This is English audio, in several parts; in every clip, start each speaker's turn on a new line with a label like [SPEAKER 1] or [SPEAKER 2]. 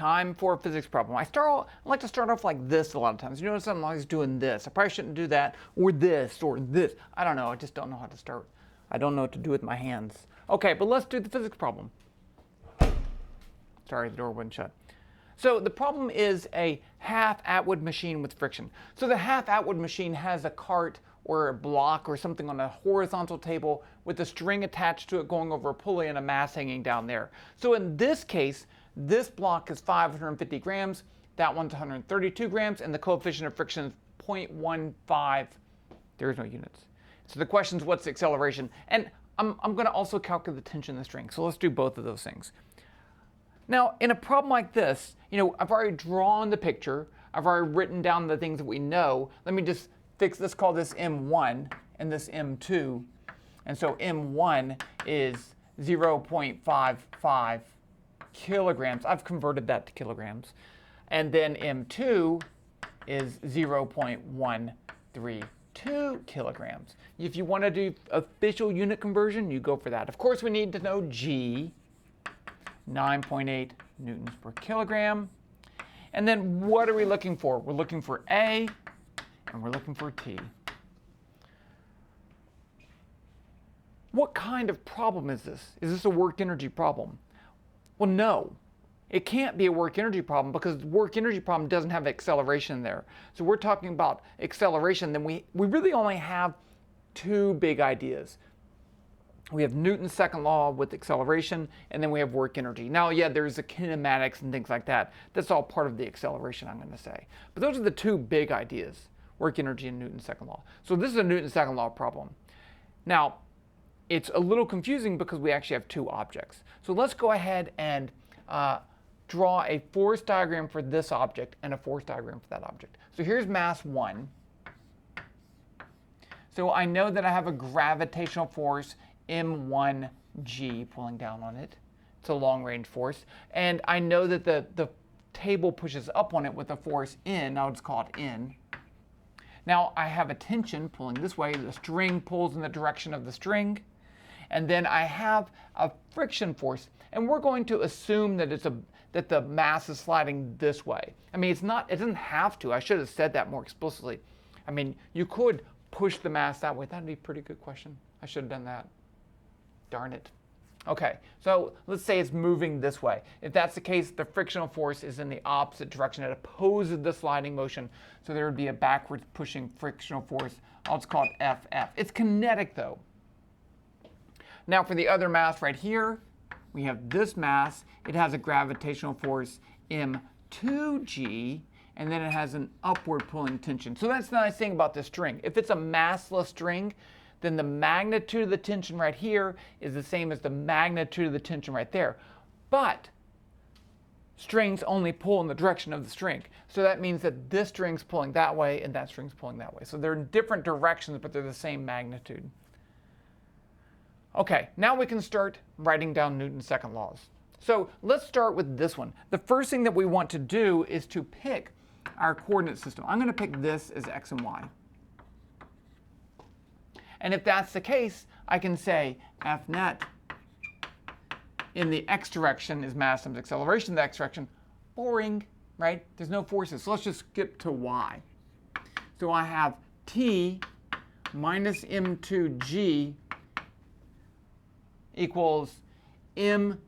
[SPEAKER 1] Time for a physics problem. I like to start off like this a lot of times. You notice I'm always doing this. I probably shouldn't do that, or this, or this. I don't know. I just don't know how to start. I don't know what to do with my hands. Okay, but let's do the physics problem. Sorry, the door wouldn't shut. So the problem is a half-atwood machine with friction. So the half-atwood machine has a cart or a block or something on a horizontal table with a string attached to it going over a pulley and a mass hanging down there. So in this case, this block is 550 grams, that one's 132 grams, and the coefficient of friction is 0.15. There's no units. So the question is, what's the acceleration? And I'm going to also calculate the tension of the string. So let's do both of those things. Now, in a problem like this, I've already drawn the picture. I've already written down the things that we know. Let me just fix, let's call this M1 and this M2. And so M1 is 0.55 kilograms. I've converted that to kilograms. And then M2 is 0.132 kilograms. If you want to do official unit conversion, you go for that. Of course, we need to know G, 9.8 newtons per kilogram. And then what are we looking for? We're looking for A, and we're looking for T. What kind of problem is this? Is this a work energy problem? Well, no. It can't be a work energy problem because the work energy problem doesn't have acceleration there. So we're talking about acceleration, then we really only have two big ideas. We have Newton's second law with acceleration, and then we have work energy. Now, yeah, there's the kinematics and things like that. That's all part of the acceleration, I'm going to say. But those are the two big ideas, work energy and Newton's second law. So this is a Newton's second law problem. Now, it's a little confusing because we actually have two objects. So let's go ahead and draw a force diagram for this object and a force diagram for that object. So here's mass 1. So I know that I have a gravitational force M1G pulling down on it. It's a long-range force. And I know that the table pushes up on it with a force N. I'll just call it N. Now I have a tension pulling this way. The string pulls in the direction of the string. And then I have a friction force. And we're going to assume that that the mass is sliding this way. I mean, it doesn't have to. I should have said that more explicitly. I mean, you could push the mass that way. That'd be a pretty good question. I should have done that. Darn it. Okay, so let's say it's moving this way. If that's the case, the frictional force is in the opposite direction. It opposes the sliding motion. So there would be a backwards pushing frictional force. I'll just call it FF. It's kinetic, though. Now for the other mass right here, we have this mass. It has a gravitational force M2G, and then it has an upward pulling tension. So that's the nice thing about this string. If it's a massless string, then the magnitude of the tension right here is the same as the magnitude of the tension right there. But strings only pull in the direction of the string. So that means that this string's pulling that way and that string's pulling that way. So they're in different directions, but they're the same magnitude. Okay, now we can start writing down Newton's second laws. So let's start with this one. The first thing that we want to do is to pick our coordinate system. I'm going to pick this as x and y. And if that's the case, I can say F net in the x direction is mass times acceleration in the x direction. Boring, right? There's no forces. So let's just skip to y. So I have T minus M2G equals M2A.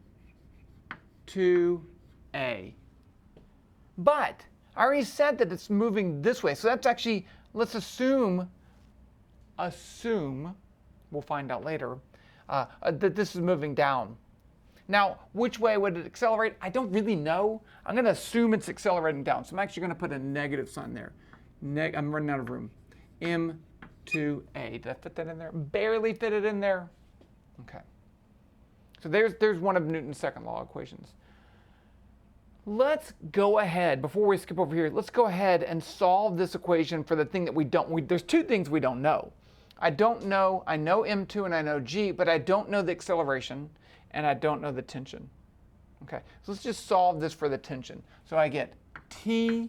[SPEAKER 1] But I already said that it's moving this way. So that's actually, let's assume, we'll find out later, that this is moving down. Now, which way would it accelerate? I don't really know. I'm going to assume it's accelerating down. So I'm actually going to put a negative sign there. I'm running out of room. M2A. Did I fit that in there? Barely fit it in there. Okay. So there's one of Newton's second law equations. Let's go ahead, before we skip over here, let's go ahead and solve this equation for the thing that we don't, there's two things we don't know. I know M2 and I know G, but I don't know the acceleration and I don't know the tension. Okay, so let's just solve this for the tension. So I get T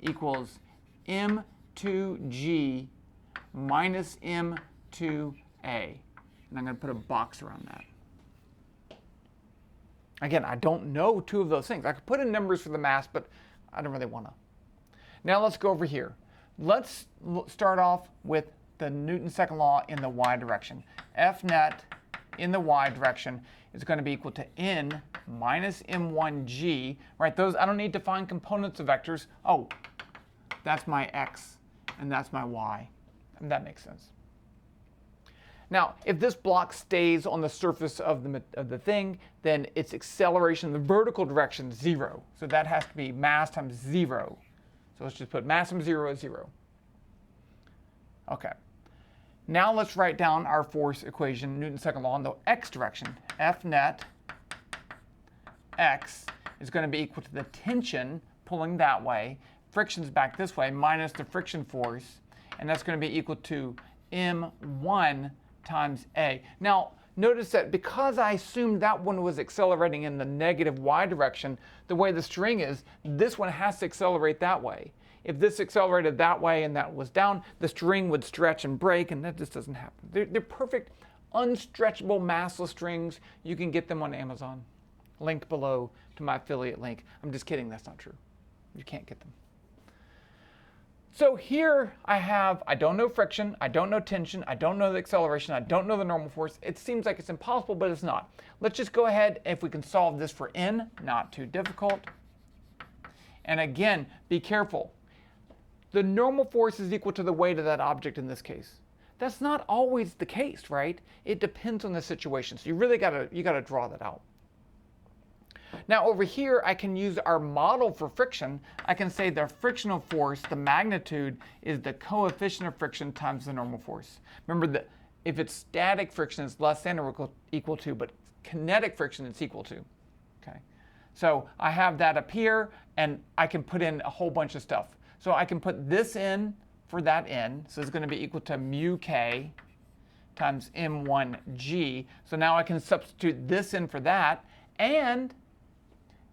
[SPEAKER 1] equals M2G minus M2A. And I'm going to put a box around that. Again, I don't know two of those things. I could put in numbers for the mass, but I don't really want to. Now let's go over here. Let's start off with the Newton's second law in the y direction. F net in the y direction is going to be equal to n minus m1g. Right? Those, I don't need to find components of vectors. Oh, that's my x and that's my y. And that makes sense. Now, if this block stays on the surface of the thing, then its acceleration in the vertical direction is 0. So that has to be mass times 0. So let's just put mass times 0 is 0. Okay. Now let's write down our force equation, Newton's second law, in the x direction. F net x is going to be equal to the tension pulling that way, friction's back this way, minus the friction force, and that's going to be equal to m1 times a. Now, notice that because I assumed that one was accelerating in the negative y direction, the way the string is, this one has to accelerate that way. If this accelerated that way and that was down, the string would stretch and break, and that just doesn't happen. They're perfect, unstretchable, massless strings. You can get them on Amazon. Link below to my affiliate link. I'm just kidding, that's not true. You can't get them. So here I don't know friction, I don't know tension, I don't know the acceleration, I don't know the normal force. It seems like it's impossible, but it's not. Let's just go ahead, if we can solve this for n, not too difficult. And again, be careful. The normal force is equal to the weight of that object in this case. That's not always the case, right? It depends on the situation. So you really gotta draw that out. Now over here, I can use our model for friction. I can say the frictional force, the magnitude, is the coefficient of friction times the normal force. Remember that if it's static friction, it's less than or equal to, but kinetic friction, it's equal to. Okay. So I have that up here, and I can put in a whole bunch of stuff. So I can put this in for that n. So it's going to be equal to mu k times m1g. So now I can substitute this in for that, and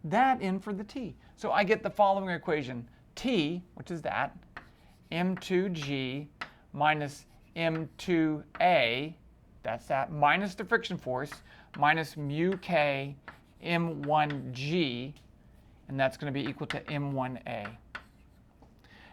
[SPEAKER 1] that in for the t. So I get the following equation. T, which is that, m2g minus m2a, that's that, minus the friction force, minus mu k m1g, and that's going to be equal to m1a.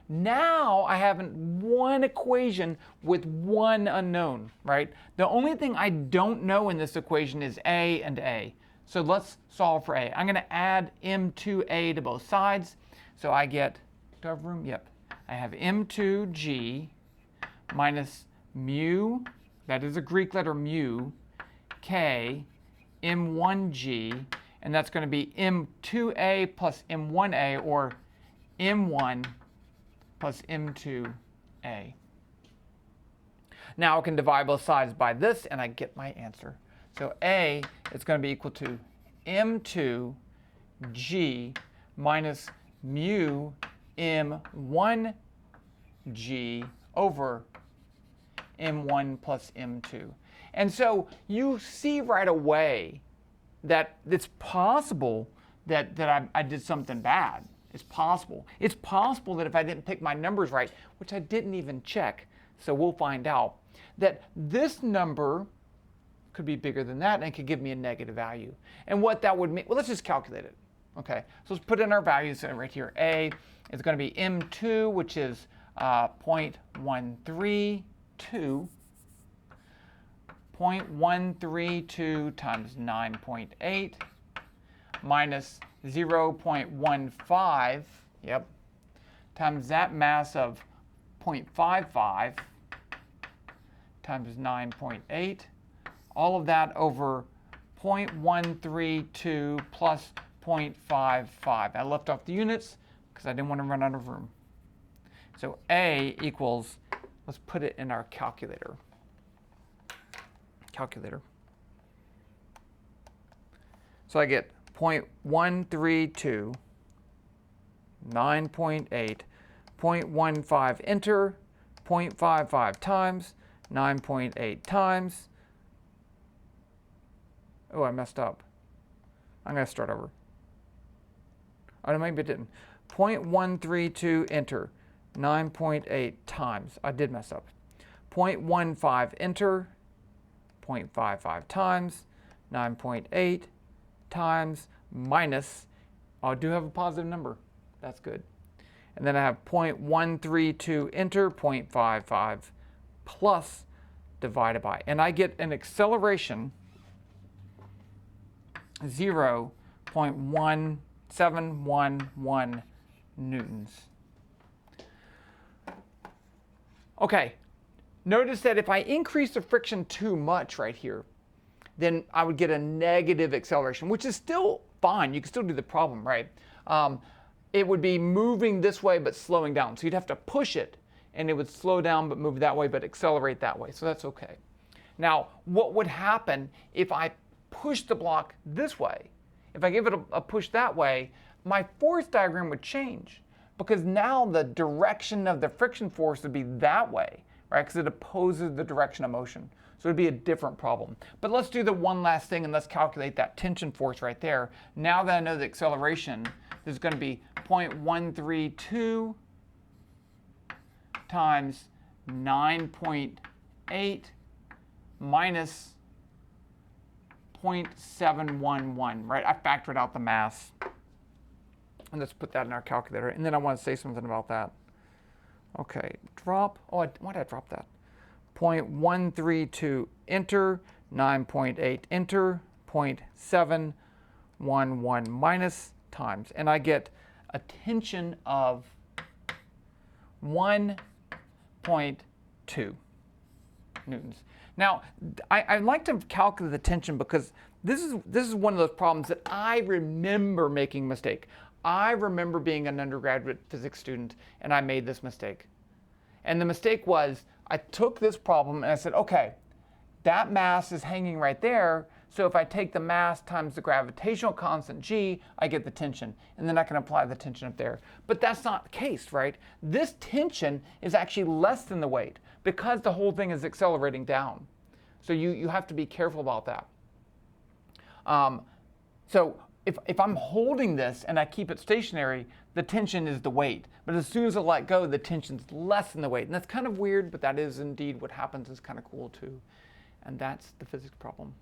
[SPEAKER 1] Now I have one equation with one unknown, right? The only thing I don't know in this equation is a and a. So let's solve for a. I'm going to add m2a to both sides. So I get, do I have room? Yep. I have m2g minus mu, that is a Greek letter mu, k, m1g, and that's going to be m2a plus m1a, or m1 plus m2a. Now I can divide both sides by this, and I get my answer. So a is going to be equal to m2g minus mu m1g over m1 plus m2. And so you see right away that it's possible that I did something bad. It's possible. It's possible that if I didn't pick my numbers right, which I didn't even check, so we'll find out, that this number could be bigger than that, and it could give me a negative value. And what that would mean, well, let's just calculate it. Okay, so let's put in our values right here. A is going to be m2, which is 0.132. 0.132 times 9.8 minus 0.15, yep, times that mass of 0.55 times 9.8. All of that over 0.132 plus 0.55. I left off the units because I didn't want to run out of room. So A equals, let's put it in our calculator. So I get 0.132, 9.8, 0.15, enter, 0.55 times, 9.8 times, oh, I messed up. I'm going to start over. Oh, no, maybe it didn't. 0.132, enter, 9.8 times. I did mess up. 0.15, enter, 0.55 times, 9.8 times minus, I do have a positive number. That's good. And then I have 0.132 enter, 0.55 plus divided by. And I get an acceleration 0.1711 newtons. Okay, notice that if I increase the friction too much right here, then I would get a negative acceleration, which is still fine. You can still do the problem, right? It would be moving this way but slowing down. So you'd have to push it, and it would slow down but move that way but accelerate that way. So that's okay. Now, what would happen if I push the block this way? If I give it a push that way, my force diagram would change, because now the direction of the friction force would be that way, right? Because it opposes the direction of motion. So it'd be a different problem. But let's do the one last thing, and let's calculate that tension force right there. Now that I know the acceleration, this is going to be 0.132 times 9.8 minus 0.711, right? I factored out the mass. And let's put that in our calculator. And then I want to say something about that. Okay, drop. Oh, why did I drop that? 0.132 enter, 9.8 enter, 0.711 minus times. And I get a tension of 1.2 newtons. Now, I like to calculate the tension because this is one of those problems that I remember making a mistake. I remember being an undergraduate physics student, and I made this mistake. And the mistake was, I took this problem and I said, okay, that mass is hanging right there, so if I take the mass times the gravitational constant g, I get the tension, and then I can apply the tension up there. But that's not the case, right? This tension is actually less than the weight because the whole thing is accelerating down. So you have to be careful about that. So if I'm holding this and I keep it stationary, the tension is the weight. But as soon as I let go, the tension's less than the weight. And that's kind of weird, but that is indeed what happens. Is kind of cool too. And that's the physics problem.